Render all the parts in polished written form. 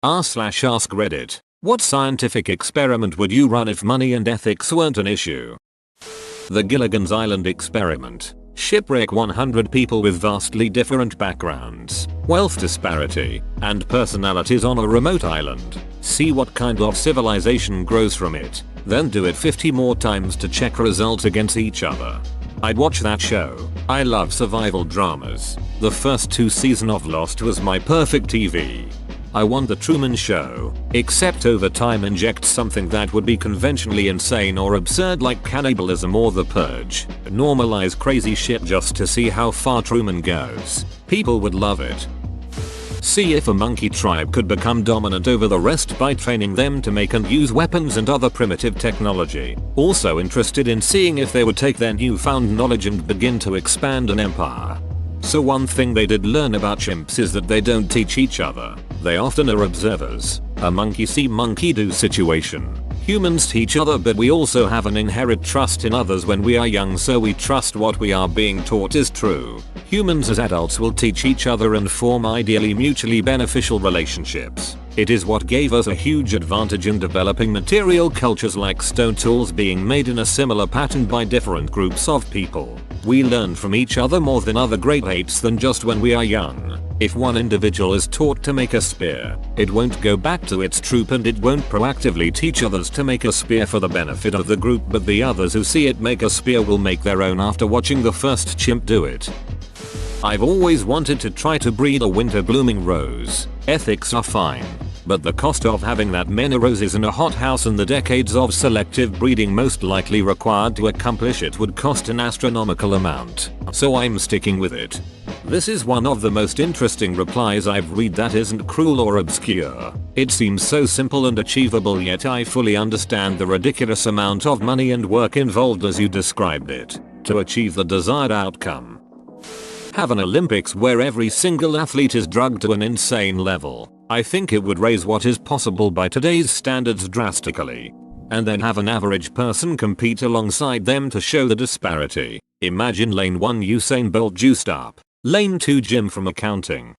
r/ask Reddit. What scientific experiment would you run if money and ethics weren't an issue? The Gilligan's Island experiment. Shipwreck 100 people with vastly different backgrounds, wealth disparity, and personalities on a remote island. See what kind of civilization grows from it. Then do it 50 more times to check results against each other. I'd watch that show. I love survival dramas. The first 2 seasons of Lost was my perfect TV. I want the Truman Show, except over time inject something that would be conventionally insane or absurd like cannibalism or The Purge. Normalize crazy shit just to see how far Truman goes. People would love it. See if a monkey tribe could become dominant over the rest by training them to make and use weapons and other primitive technology. Also interested in seeing if they would take their newfound knowledge and begin to expand an empire. So one thing they did learn about chimps is that they don't teach each other. They often are observers. A monkey see monkey do situation. Humans teach other, but we also have an inherent trust in others when we are young, so we trust what we are being taught is true. Humans as adults will teach each other and form ideally mutually beneficial relationships. It is what gave us a huge advantage in developing material cultures like stone tools being made in a similar pattern by different groups of people. We learn from each other more than other great apes than just when we are young. If one individual is taught to make a spear, it won't go back to its troop and it won't proactively teach others to make a spear for the benefit of the group, but the others who see it make a spear will make their own after watching the first chimp do it. I've always wanted to try to breed a winter blooming rose. Ethics are fine, but the cost of having that many roses in a hothouse and the decades of selective breeding most likely required to accomplish it would cost an astronomical amount. So I'm sticking with it. This is one of the most interesting replies I've read that isn't cruel or obscure. It seems so simple and achievable, yet I fully understand the ridiculous amount of money and work involved as you described it to achieve the desired outcome. Have an Olympics where every single athlete is drugged to an insane level. I think it would raise what is possible by today's standards drastically. And then have an average person compete alongside them to show the disparity. Imagine lane 1 Usain Bolt juiced up. Lane 2 Jim from accounting.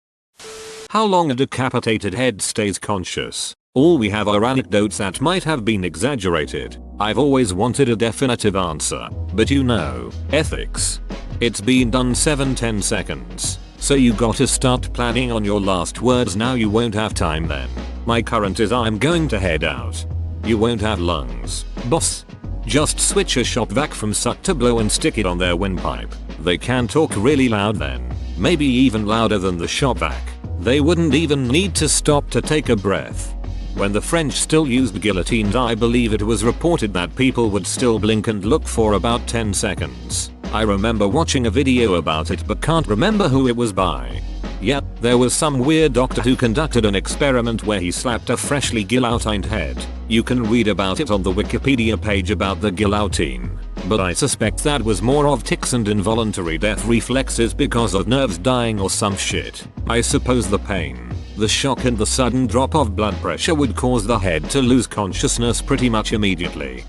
How long a decapitated head stays conscious? All we have are anecdotes that might have been exaggerated. I've always wanted a definitive answer. But you know, ethics. It's been done 7-10 seconds. So you gotta start planning on your last words now, you won't have time then. My current is I'm going to head out. You won't have lungs, boss. Just switch a shop vac from suck to blow and stick it on their windpipe. They can talk really loud then. Maybe even louder than the shop vac. They wouldn't even need to stop to take a breath. When the French still used guillotines, I believe it was reported that people would still blink and look for about 10 seconds. I remember watching a video about it but can't remember who it was by. Yep, there was some weird doctor who conducted an experiment where he slapped a freshly guillotined head. You can read about it on the Wikipedia page about the guillotine. But I suspect that was more of tics and involuntary death reflexes because of nerves dying or some shit. I suppose the pain, the shock and the sudden drop of blood pressure would cause the head to lose consciousness pretty much immediately.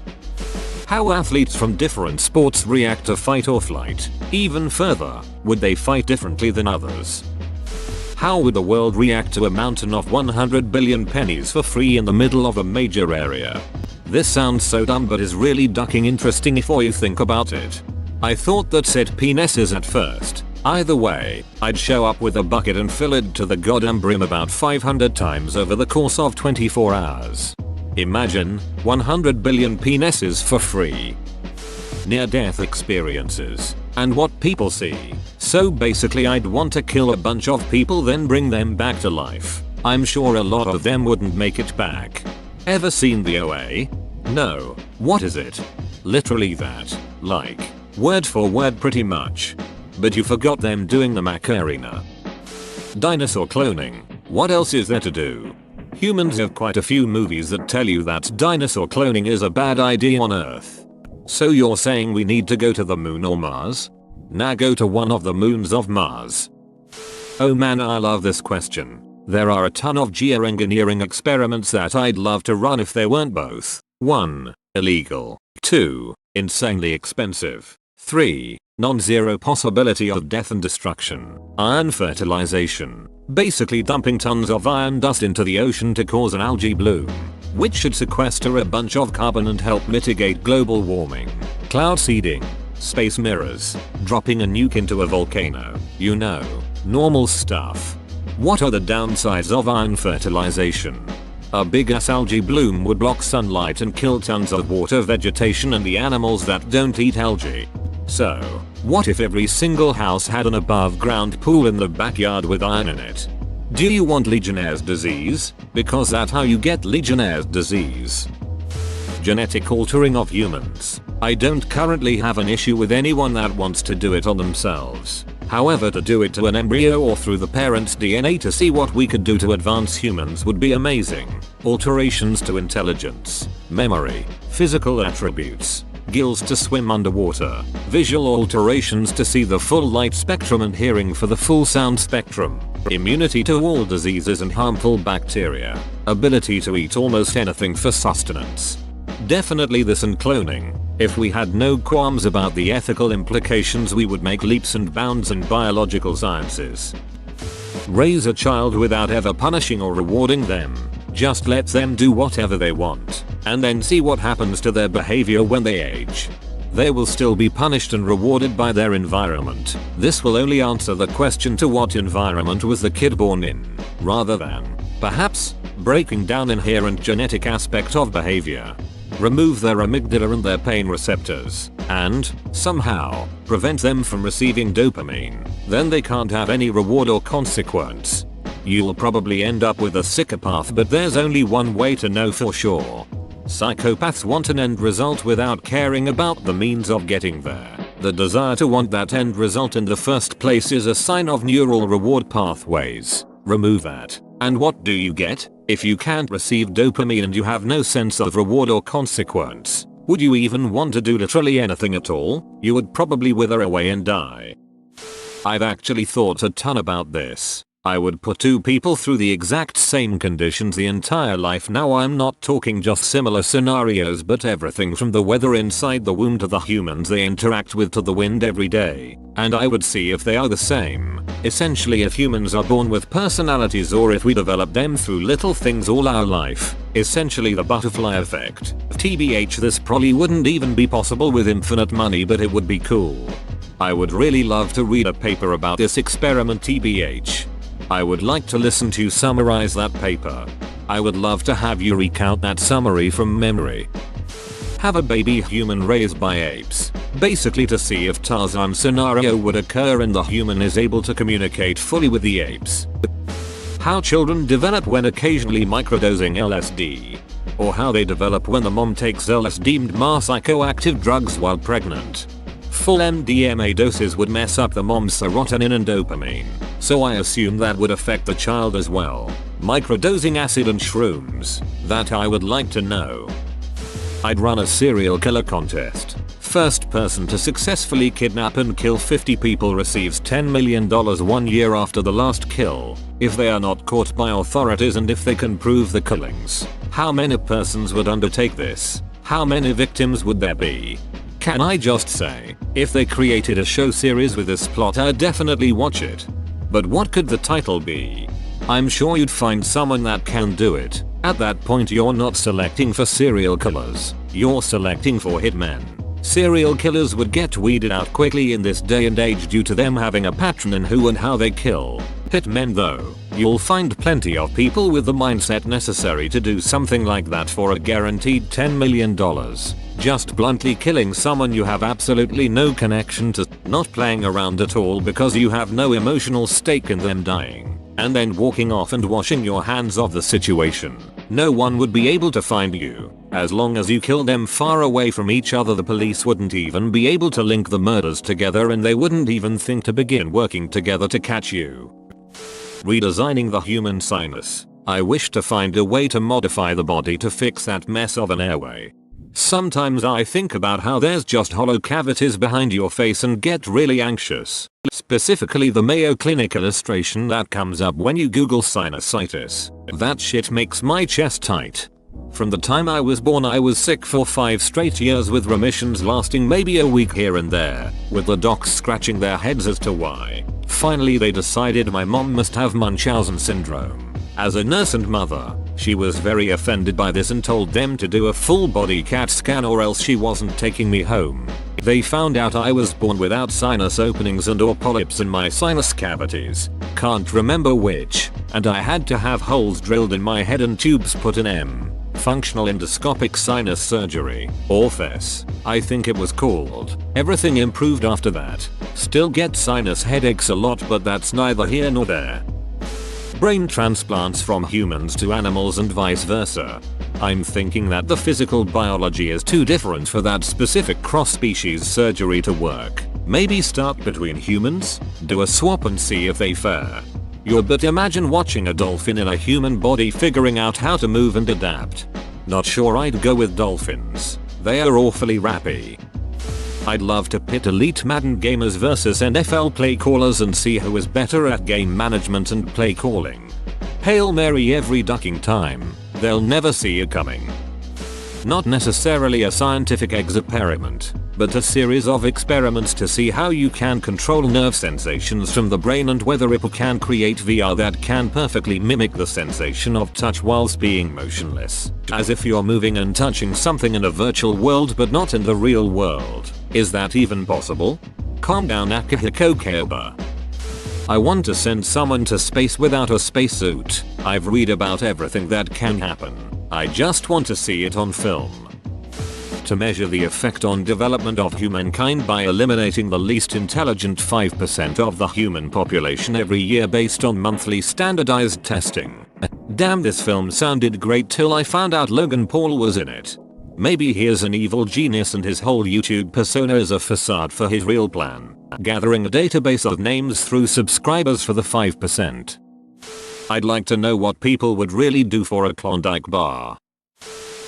How athletes from different sports react to fight or flight. Even further, would they fight differently than others? How would the world react to a mountain of 100 billion pennies for free in the middle of a major area? This sounds so dumb but is really ducking interesting if you think about it. I thought that said penises at first. Either way, I'd show up with a bucket and fill it to the goddamn brim about 500 times over the course of 24 hours. Imagine 100 billion penises for free. Near-death experiences and what people see. So basically I'd want to kill a bunch of people then bring them back to life. I'm sure a lot of them wouldn't make it back. Ever seen the OA? No. What is it? Literally that. Like, word for word pretty much. But you forgot them doing the Macarena. Dinosaur cloning. What else is there to do? Humans have quite a few movies that tell you that dinosaur cloning is a bad idea on Earth. So you're saying we need to go to the moon or Mars? Now go to one of the moons of Mars. Oh man, I love this question. There are a ton of geoengineering experiments that I'd love to run if they weren't both 1. Illegal, 2. Insanely expensive, 3. Non-zero possibility of death and destruction. Iron fertilization. Basically dumping tons of iron dust into the ocean to cause an algae bloom, which should sequester a bunch of carbon and help mitigate global warming. Cloud seeding. Space mirrors. Dropping a nuke into a volcano. You know, normal stuff. What are the downsides of iron fertilization? A big ass algae bloom would block sunlight and kill tons of water vegetation and the animals that don't eat algae. So, what if every single house had an above ground pool in the backyard with iron in it? Do you want Legionnaire's disease? Because that's how you get Legionnaire's disease. Genetic altering of humans. I don't currently have an issue with anyone that wants to do it on themselves. However, to do it to an embryo or through the parent's DNA to see what we could do to advance humans would be amazing. Alterations to intelligence, memory, physical attributes, gills to swim underwater, visual alterations to see the full light spectrum and hearing for the full sound spectrum, immunity to all diseases and harmful bacteria, ability to eat almost anything for sustenance. Definitely this and cloning. If we had no qualms about the ethical implications, we would make leaps and bounds in biological sciences. Raise a child without ever punishing or rewarding them. Just let them do whatever they want, and then see what happens to their behavior when they age. They will still be punished and rewarded by their environment. This will only answer the question to what environment was the kid born in, rather than, perhaps, breaking down inherent genetic aspect of behavior. Remove their amygdala and their pain receptors, and, somehow, prevent them from receiving dopamine. Then they can't have any reward or consequence. You'll probably end up with a psychopath, but there's only one way to know for sure. Psychopaths want an end result without caring about the means of getting there. The desire to want that end result in the first place is a sign of neural reward pathways. Remove that, and what do you get? If you can't receive dopamine and you have no sense of reward or consequence, would you even want to do literally anything at all? You would probably wither away and die. I've actually thought a ton about this. I would put two people through the exact same conditions the entire life. Now I'm not talking just similar scenarios, but everything from the weather inside the womb to the humans they interact with to the wind every day. And I would see if they are the same. Essentially, if humans are born with personalities or if we develop them through little things all our life. Essentially the butterfly effect. TBH, this probably wouldn't even be possible with infinite money, but it would be cool. I would really love to read a paper about this experiment TBH. I would like to listen to you summarize that paper. I would love to have you recount that summary from memory. Have a baby human raised by apes. Basically to see if Tarzan scenario would occur and the human is able to communicate fully with the apes. How children develop when occasionally microdosing LSD. Or how they develop when the mom takes LSD-deemed psychoactive drugs while pregnant. Full MDMA doses would mess up the mom's serotonin and dopamine, so I assume that would affect the child as well. Microdosing acid and shrooms, that I would like to know. I'd run a serial killer contest. First person to successfully kidnap and kill 50 people receives $10 million 1 year after the last kill, if they are not caught by authorities and if they can prove the killings. How many persons would undertake this? How many victims would there be? Can I just say, if they created a show series with this plot, I'd definitely watch it. But what could the title be? I'm sure you'd find someone that can do it. At that point you're not selecting for serial killers, you're selecting for hitmen. Serial killers would get weeded out quickly in this day and age due to them having a pattern in who and how they kill. Hitmen though, you'll find plenty of people with the mindset necessary to do something like that for a guaranteed $10 million. Just bluntly killing someone you have absolutely no connection to, not playing around at all because you have no emotional stake in them dying, and then walking off and washing your hands of the situation. No one would be able to find you. As long as you kill them far away from each other, the police wouldn't even be able to link the murders together and they wouldn't even think to begin working together to catch you. Redesigning the human sinus. I wish to find a way to modify the body to fix that mess of an airway. Sometimes I think about how there's just hollow cavities behind your face and get really anxious. Specifically the Mayo Clinic illustration that comes up when you Google sinusitis. That shit makes my chest tight. From the time I was born I was sick for 5 straight years with remissions lasting maybe a week here and there, with the docs scratching their heads as to why. Finally they decided my mom must have Munchausen syndrome. As a nurse and mother, she was very offended by this and told them to do a full body CAT scan or else she wasn't taking me home. They found out I was born without sinus openings and or polyps in my sinus cavities, can't remember which, and I had to have holes drilled in my head and tubes put in functional endoscopic sinus surgery, or FES, I think it was called. Everything improved after that. Still get sinus headaches a lot but that's neither here nor there. Brain transplants from humans to animals and vice versa. I'm thinking that the physical biology is too different for that specific cross-species surgery to work. Maybe start between humans, do a swap and see if they fare. But imagine watching a dolphin in a human body figuring out how to move and adapt. Not sure I'd go with dolphins. They are awfully rappy. I'd love to pit elite Madden gamers versus NFL play callers and see who is better at game management and play calling. Hail Mary every ducking time. They'll never see you coming. Not necessarily a scientific experiment, but a series of experiments to see how you can control nerve sensations from the brain and whether it can create VR that can perfectly mimic the sensation of touch whilst being motionless, as if you're moving and touching something in a virtual world but not in the real world. Is that even possible? Calm down Akihiko Kaiba. I want to send someone to space without a spacesuit. I've read about everything that can happen. I just want to see it on film. To measure the effect on development of humankind by eliminating the least intelligent 5% of the human population every year based on monthly standardized testing. Damn, this film sounded great till I found out Logan Paul was in it. Maybe he is an evil genius and his whole YouTube persona is a facade for his real plan, gathering a database of names through subscribers for the 5%. I'd like to know what people would really do for a Klondike bar.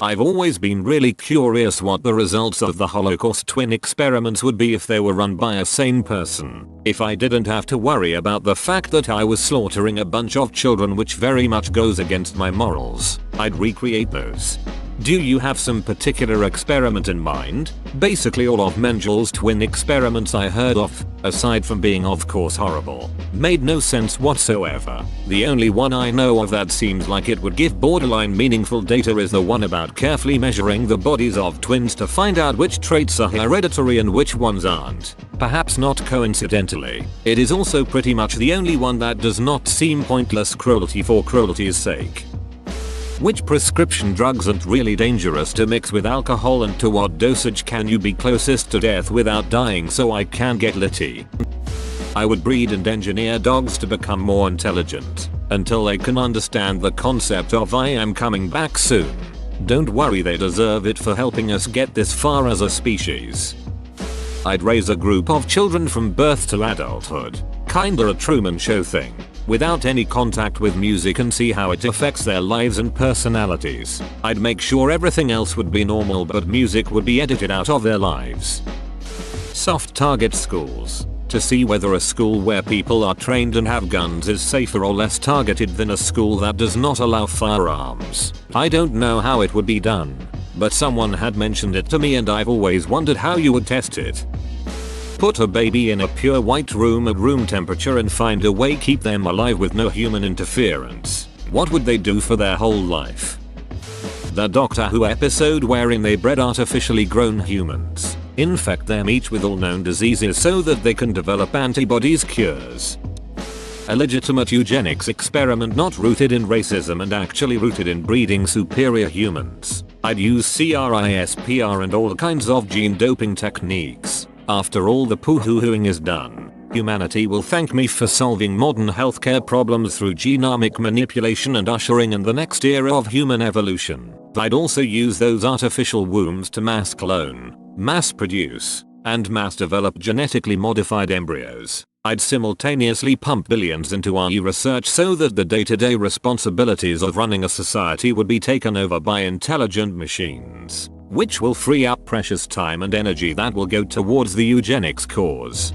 I've always been really curious what the results of the Holocaust twin experiments would be if they were run by a sane person. If I didn't have to worry about the fact that I was slaughtering a bunch of children, which very much goes against my morals, I'd recreate those. Do you have some particular experiment in mind? Basically all of Mengel's twin experiments I heard of, aside from being of course horrible, made no sense whatsoever. The only one I know of that seems like it would give borderline meaningful data is the one about carefully measuring the bodies of twins to find out which traits are hereditary and which ones aren't. Perhaps not coincidentally, it is also pretty much the only one that does not seem pointless cruelty for cruelty's sake. Which prescription drugs aren't really dangerous to mix with alcohol and to what dosage can you be closest to death without dying so I can get litty? I would breed and engineer dogs to become more intelligent, until they can understand the concept of I am coming back soon. Don't worry, they deserve it for helping us get this far as a species. I'd raise a group of children from birth to adulthood, kinda a Truman Show thing, without any contact with music and see how it affects their lives and personalities. I'd make sure everything else would be normal but music would be edited out of their lives. Soft target schools. To see whether a school where people are trained and have guns is safer or less targeted than a school that does not allow firearms. I don't know how it would be done, but someone had mentioned it to me and I've always wondered how you would test it. Put a baby in a pure white room at room temperature and find a way keep them alive with no human interference. What would they do for their whole life? The Doctor Who episode wherein they bred artificially grown humans, infect them each with all known diseases so that they can develop antibodies cures. A legitimate eugenics experiment not rooted in racism and actually rooted in breeding superior humans. I'd use CRISPR and all kinds of gene doping techniques. After all the poo-hoo-hooing is done, humanity will thank me for solving modern healthcare problems through genomic manipulation and ushering in the next era of human evolution. I'd also use those artificial wombs to mass clone, mass produce, and mass develop genetically modified embryos. I'd simultaneously pump billions into RE research so that the day-to-day responsibilities of running a society would be taken over by intelligent machines, which will free up precious time and energy that will go towards the eugenics cause.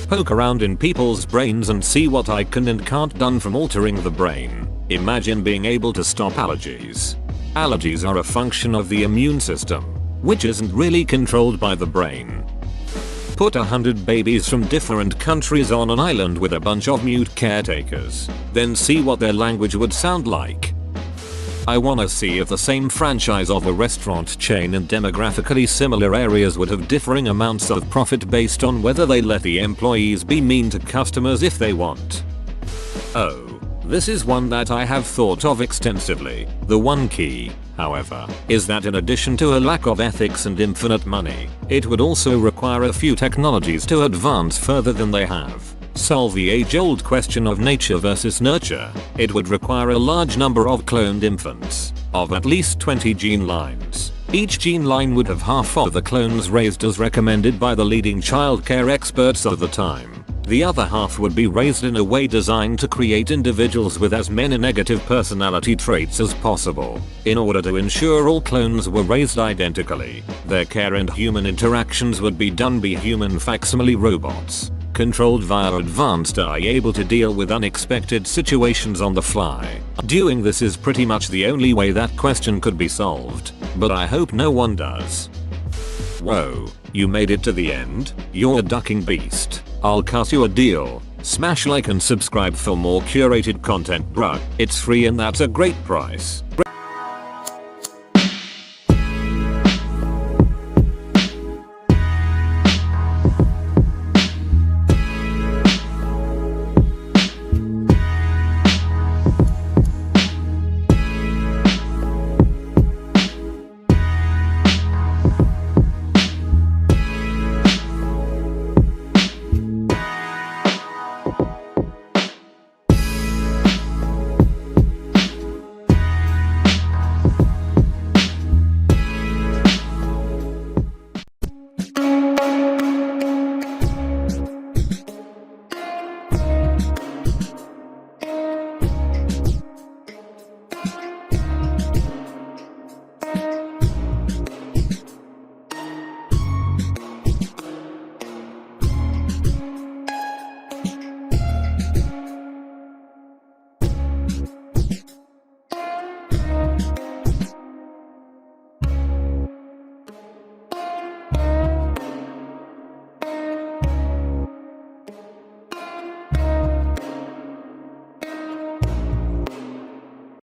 Poke around in people's brains and see what I can and can't done from altering the brain. Imagine being able to stop allergies. Allergies are a function of the immune system, which isn't really controlled by the brain. Put 100 babies from different countries on an island with a bunch of mute caretakers, then see what their language would sound like. I wanna see if the same franchise of a restaurant chain in demographically similar areas would have differing amounts of profit based on whether they let the employees be mean to customers if they want. Oh, this is one that I have thought of extensively. The one key, however, is that in addition to a lack of ethics and infinite money, it would also require a few technologies to advance further than they have. Solve the age-old question of nature versus nurture. It would require a large number of cloned infants, of at least 20 gene lines. Each gene line would have half of the clones raised as recommended by the leading childcare experts of the time. The other half would be raised in a way designed to create individuals with as many negative personality traits as possible. In order to ensure all clones were raised identically, their care and human interactions would be done by human facsimile robots, controlled via advanced AI able to deal with unexpected situations on the fly. Doing this is pretty much the only way that question could be solved, but I hope no one does. Whoa, you made it to the end? You're a ducking beast. I'll cut you a deal. Smash like and subscribe for more curated content, bruh. It's free and that's a great price.